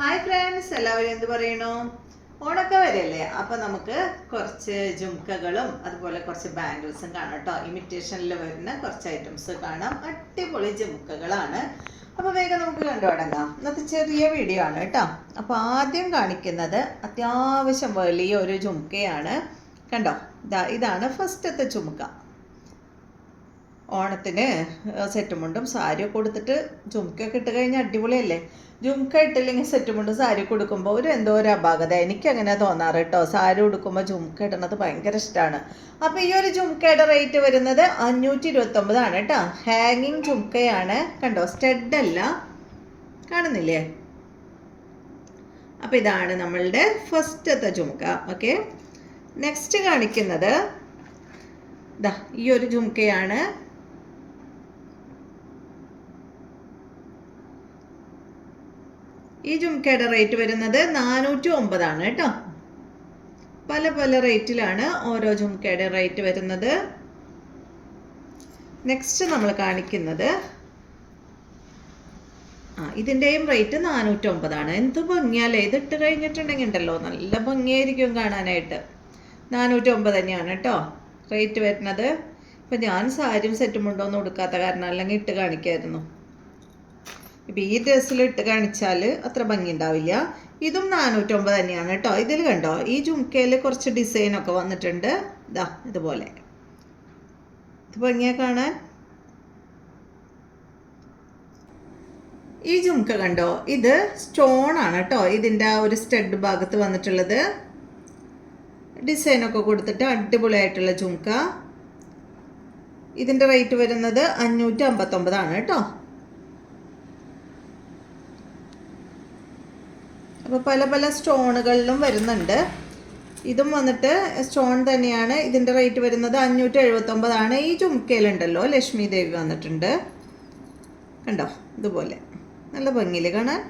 Hi friends, എല്ലാവരും എന്ത് പറയണു? ഓണൊക്കെ വരെയല്ലേ. അപ്പം നമുക്ക് കുറച്ച് ജുംക്കകളും അതുപോലെ കുറച്ച് ബാംഗിൾസും കാണാം കേട്ടോ. ഇമിറ്റേഷനിൽ വരുന്ന കുറച്ച് ഐറ്റംസ് കാണാം. അടിപൊളി ജുംക്കകളാണ്. അപ്പോൾ വേഗം നമുക്ക് കണ്ടു തുടങ്ങാം. ഇന്നത്തെ ചെറിയ വീഡിയോ ആണ് കേട്ടോ. അപ്പോൾ ആദ്യം കാണിക്കുന്നത് അത്യാവശ്യം വലിയ ഒരു ജുംക്കയാണ്. കണ്ടോ, ഇതാണ് ഫസ്റ്റത്തെ ജുംക്ക. ഓണത്തിന് സെറ്റ് മുണ്ടും സാരിയൊക്കെ കൊടുത്തിട്ട് ജുംക്കൊക്കെ ഇട്ട് കഴിഞ്ഞാൽ അടിപൊളിയല്ലേ. ജുംക്ക ഇട്ടില്ലെങ്കിൽ സെറ്റ് മുണ്ടും സാരി കൊടുക്കുമ്പോൾ എന്തോ ഒരു അപാകത എനിക്കങ്ങനെ തോന്നാറ് കേട്ടോ. സാരി ഉടുക്കുമ്പോൾ ജുംക്ക ഇടുന്നത് ഭയങ്കര ഇഷ്ടമാണ്. അപ്പോൾ ഈ ഒരു ജുംക്കയുടെ റേറ്റ് വരുന്നത് 529 കേട്ടോ. ഹാങ്ങിങ് ജുംക്കയാണ്. കണ്ടോ, സ്റ്റഡല്ല, കാണുന്നില്ലേ? അപ്പോൾ ഇതാണ് നമ്മളുടെ ഫസ്റ്റത്തെ ജുംക്ക. ഓക്കെ, നെക്സ്റ്റ് കാണിക്കുന്നത് ഈ ഒരു ജുംക്കയാണ്. ഈ ജുംക്കയുടെ റേറ്റ് വരുന്നത് 409 കേട്ടോ. പല പല റേറ്റിലാണ് ഓരോ ജുംക്കയുടെ റേറ്റ് വരുന്നത്. നെക്സ്റ്റ് നമ്മൾ കാണിക്കുന്നത് ഇതിൻ്റെയും റേറ്റ് 409. എന്ത് ഭംഗിയല്ലേ! ഇതിട്ട് കഴിഞ്ഞിട്ടുണ്ടെങ്കിൽ ഉണ്ടല്ലോ നല്ല ഭംഗിയായിരിക്കും കാണാനായിട്ട്. 409 തന്നെയാണ് കേട്ടോ റേറ്റ് വരുന്നത്. ഇപ്പം ഞാൻ സാരിയും സെറ്റും ഉണ്ടോയെന്ന് കൊടുക്കാത്ത കാരണം അല്ലെങ്കിൽ ഇട്ട് കാണിക്കായിരുന്നു. ഇപ്പം ഈ ഡ്രസ്സിൽ ഇട്ട് കാണിച്ചാൽ അത്ര ഭംഗി ഉണ്ടാവില്ല. ഇതും 409 തന്നെയാണ് കേട്ടോ. ഇതിൽ കണ്ടോ, ഈ ജുംക്കയിൽ കുറച്ച് ഡിസൈനൊക്കെ വന്നിട്ടുണ്ട്. ഇതുപോലെ ഇത് ഭംഗിയാ കാണാൻ. ഈ ജുംക്ക കണ്ടോ, ഇത് സ്റ്റോൺ ആണ് കേട്ടോ. ഇതിൻ്റെ ആ ഒരു സ്റ്റഡ് ഭാഗത്ത് വന്നിട്ടുള്ളത് ഡിസൈനൊക്കെ കൊടുത്തിട്ട് അടിപൊളിയായിട്ടുള്ള ജുംക്ക. ഇതിൻ്റെ റേറ്റ് വരുന്നത് 559 കേട്ടോ. അപ്പോൾ പല പല സ്റ്റോണുകളിലും വരുന്നുണ്ട്. ഇതും വന്നിട്ട് സ്റ്റോൺ തന്നെയാണ്. ഇതിൻ്റെ റേറ്റ് വരുന്നത് 579. ഈ ജുംക്കയിലുണ്ടല്ലോ ലക്ഷ്മി ദേവി വന്നിട്ടുണ്ട്. കണ്ടോ, ഇതുപോലെ നല്ല ഭംഗിയിൽ കാണാൻ.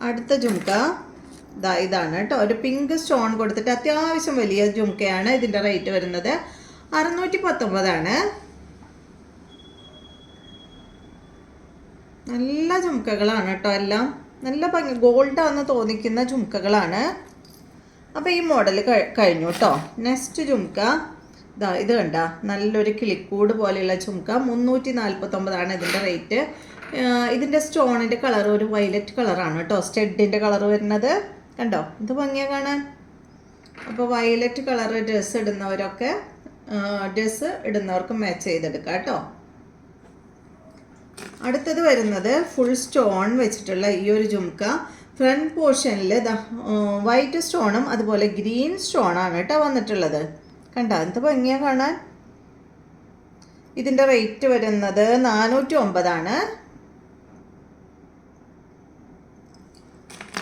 അടുത്ത ജുംക്ക ഇതാണ് കേട്ടോ. ഒരു പിങ്ക് സ്റ്റോൺ കൊടുത്തിട്ട് അത്യാവശ്യം വലിയ ജുംക്കയാണ്. ഇതിൻ്റെ റേറ്റ് വരുന്നത് 619. നല്ല ജുംക്കകളാണ് കേട്ടോ. എല്ലാം നല്ല ഭംഗി, ഗോൾഡാന്ന് തോന്നിക്കുന്ന ജുംക്കകളാണ്. അപ്പോൾ ഈ മോഡൽ കഴിഞ്ഞു കേട്ടോ. നെക്സ്റ്റ് ജുംക്ക ഇത് കണ്ട, നല്ലൊരു കിളിക്കൂട് പോലെയുള്ള ജുംക്ക. 349 ഇതിൻ്റെ റേറ്റ്. ഇതിൻ്റെ സ്റ്റോണിൻ്റെ കളർ ഒരു വയലറ്റ് കളറാണ് കേട്ടോ. സ്റ്റഡിൻ്റെ കളർ വരുന്നത് കണ്ടോ, ഇത് ഭംഗിയാണ് കാണാൻ. അപ്പോൾ വയലറ്റ് കളർ ഡ്രസ്സ് ഇടുന്നവർക്ക് മാച്ച് ചെയ്തെടുക്കാം കേട്ടോ. അടുത്തത് വരുന്നത് ഫുൾ സ്റ്റോൺ വെച്ചിട്ടുള്ള ഈ ഒരു ജുംക്ക. ഫ്രണ്ട് പോർഷനിൽ വൈറ്റ് സ്റ്റോണും അതുപോലെ ഗ്രീൻ സ്റ്റോണാണ് കേട്ടോ വന്നിട്ടുള്ളത്. കണ്ടോ, എന്ത് ഭംഗിയാണ് കാണാൻ. ഇതിൻ്റെ റേറ്റ് വരുന്നത് 409.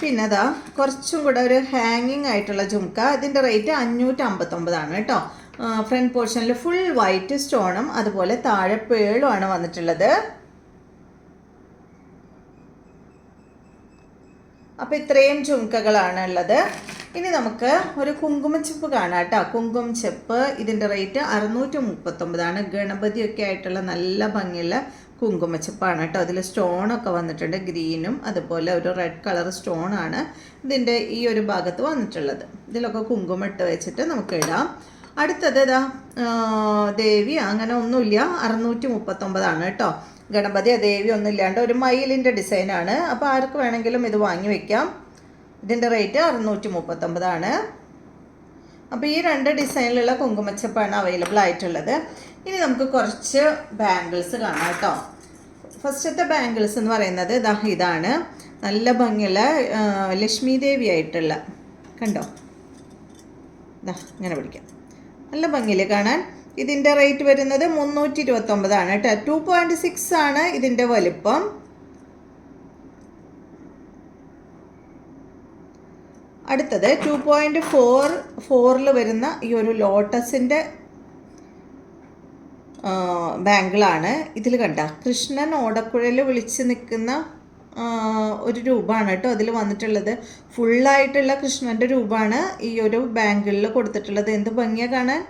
പിന്നെ കുറച്ചും കൂടെ ഒരു ഹാങ്ങിങ് ആയിട്ടുള്ള ജുംക്ക. ഇതിൻ്റെ റേറ്റ് 559 കേട്ടോ. ഫ്രണ്ട് പോർഷനിൽ ഫുൾ വൈറ്റ് സ്റ്റോണും അതുപോലെ താഴെ പേളുമാണ് വന്നിട്ടുള്ളത്. അപ്പോൾ ഇത്രയും ജുംക്കകളാണ് ഉള്ളത്. ഇനി നമുക്ക് ഒരു കുങ്കുമച്ചെപ്പ് കാണാം കേട്ടോ. കുങ്കുമച്ചെപ്പ് ഇതിൻ്റെ റേറ്റ് 639. ഗണപതിയൊക്കെ ആയിട്ടുള്ള നല്ല ഭംഗിയുള്ള കുങ്കുമച്ചെപ്പാണ് കേട്ടോ. അതിൽ സ്റ്റോണൊക്കെ വന്നിട്ടുണ്ട്. ഗ്രീനും അതുപോലെ ഒരു റെഡ് കളർ സ്റ്റോണാണ് ഇതിൻ്റെ ഈ ഒരു ഭാഗത്ത് വന്നിട്ടുള്ളത്. ഇതിലൊക്കെ കുങ്കുമം ഇട്ട് വെച്ചിട്ട് നമുക്ക് ഇടാം. അടുത്തത് ദേവി അങ്ങനെ ഒന്നുമില്ല, 639 കേട്ടോ. ഗണപതി ദേവി ഒന്നും ഇല്ലാണ്ട് ഒരു മയിലിൻ്റെ ഡിസൈനാണ്. അപ്പോൾ ആർക്ക് വേണമെങ്കിലും ഇത് വാങ്ങി വയ്ക്കാം. ഇതിൻ്റെ റേറ്റ് 639. അപ്പോൾ ഈ 2 ഡിസൈനിലുള്ള കുങ്കുമച്ചെപ്പാണ് അവൈലബിൾ ആയിട്ടുള്ളത്. ഇനി നമുക്ക് കുറച്ച് ബാംഗിൾസ് കാണാം കേട്ടോ. ഫസ്റ്റത്തെ ബാംഗിൾസ് എന്ന് പറയുന്നത് ഇതാണ്. നല്ല ഭംഗിയുള്ള ലക്ഷ്മി ദേവി ആയിട്ടുള്ള, കണ്ടോ, ഇങ്ങനെ പിടിക്കാം, നല്ല ഭംഗിയിൽ കാണാൻ. ഇതിൻ്റെ റേറ്റ് വരുന്നത് 329 കേട്ടോ. 2.6 ആണ് ഇതിൻ്റെ വലിപ്പം. അടുത്തത് 2.44 വരുന്ന ഈ ഒരു ലോട്ടസിൻ്റെ ബാംഗിളാണ്. ഇതിൽ കണ്ട കൃഷ്ണൻ ഓടക്കുഴൽ വിളിച്ച് നിൽക്കുന്ന ഒരു രൂപമാണ് കേട്ടോ അതിൽ വന്നിട്ടുള്ളത്. ഫുള്ളായിട്ടുള്ള കൃഷ്ണൻ്റെ രൂപമാണ് ഈ ഒരു ബാംഗിളിൽ കൊടുത്തിട്ടുള്ളത്. എന്ത് ഭംഗിയാണ് കാണാൻ,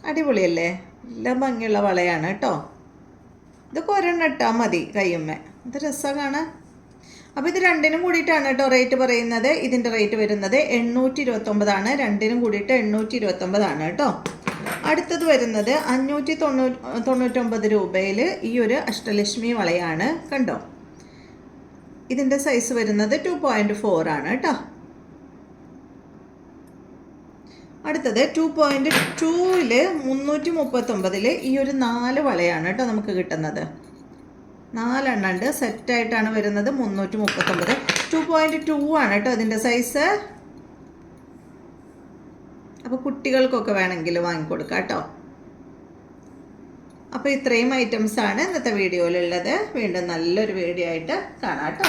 അടിപൊളിയല്ലേ? നല്ല ഭംഗിയുള്ള വളയാണ് കേട്ടോ. ഇതൊക്കെ ഒരെണ്ണം ഇട്ടാൽ മതി കയ്യുമ്മേ. ഇത് രസമാണ് കാണാൻ. അപ്പോൾ ഇത് രണ്ടിനും കൂടിയിട്ടാണ് കേട്ടോ റേറ്റ് പറയുന്നത്. ഇതിൻ്റെ റേറ്റ് വരുന്നത് 829 രണ്ടിനും കൂടിയിട്ട് 829 കേട്ടോ. അടുത്തത് വരുന്നത് 599 രൂപയിൽ ഈ ഒരു അഷ്ടലക്ഷ്മി വളയാണ്. കണ്ടോ, ഇതിൻ്റെ സൈസ് വരുന്നത് 2.4 ആണ് കേട്ടോ. അടുത്തത് 2.2-ൽ 339 ഈ ഒരു 4 വളയാണ് കേട്ടോ നമുക്ക് കിട്ടുന്നത്. 4 എണ്ണം ഉണ്ട്, സെറ്റായിട്ടാണ് വരുന്നത്. 339 2.2 ആണ് കേട്ടോ ഇതിൻ്റെ സൈസ്. അപ്പോൾ കുട്ടികൾക്കൊക്കെ വേണമെങ്കിൽ വാങ്ങിക്കൊടുക്കാം കേട്ടോ. അപ്പോൾ ഇത്രയും ഐറ്റംസാണ് ഇന്നത്തെ വീഡിയോയിലുള്ളത്. വീണ്ടും നല്ലൊരു വീഡിയോ ആയിട്ട് കാണാം കേട്ടോ.